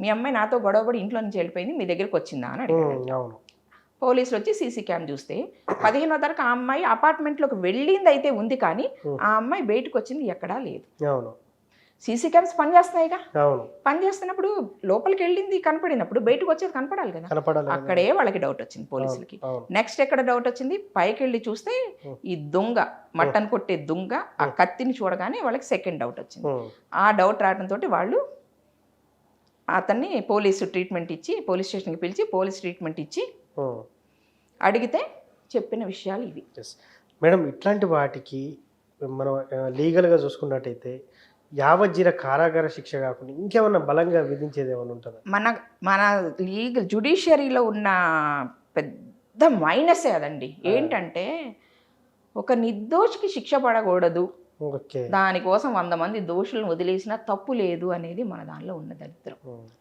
మీ అమ్మాయి నాతో గొడవపడి ఇంట్లో నుంచి వెళ్ళిపోయింది, మీ దగ్గరికి వచ్చిందా అని అడిగాడు. అవును. పోలీసులు వచ్చి సీసీ క్యామ్ చూస్తే 15వ తారీఖు ఆ అమ్మాయి అపార్ట్మెంట్లోకి వెళ్ళింది అయితే ఉంది, కానీ ఆ అమ్మాయి బయటకు వచ్చింది ఎక్కడా లేదు. అవును. సీసీ క్యామ్స్ పనిచేస్తున్నాయిగా, అవును. పనిచేస్తున్నప్పుడు లోపలికి వెళ్ళింది కనపడినప్పుడు బయటకు వచ్చేది కనపడాలి కదా. కనపడాలి. అక్కడే వాళ్ళకి డౌట్ వచ్చింది పోలీసులకి. అవును. నెక్స్ట్ ఎక్కడ డౌట్ వచ్చింది, పైకి వెళ్ళి చూస్తే ఈ దొంగ, మటన్ కొట్టే దొంగ ఆ కత్తిని చూడగానే వాళ్ళకి సెకండ్ డౌట్ వచ్చింది. ఆ డౌట్ రావడంతో వాళ్ళు అతన్ని పోలీసు ట్రీట్మెంట్ ఇచ్చి, పోలీస్ స్టేషన్కి పిలిచి పోలీస్ ట్రీట్మెంట్ ఇచ్చి అడిగితే చెప్పిన విషయాలు ఇవి. మేడం, ఇట్లాంటి వాటికి మనం లీగల్గా చూసుకున్నట్టయితే యావజ్జీవ కారాగార శిక్ష కాకుండా ఇంకేమన్నా బలంగా విధించేది ఏమైనా ఉంటుందా? మన లీగల్ జ్యుడిషియరీలో ఉన్న పెద్ద మైనసే అదండి. ఏంటంటే ఒక నిర్దోషికి శిక్ష పడకూడదు, దానికోసం 100 మంది దోషులను వదిలేసినా తప్పు లేదు అనేది మన దానిలో ఉన్న దరిద్రం.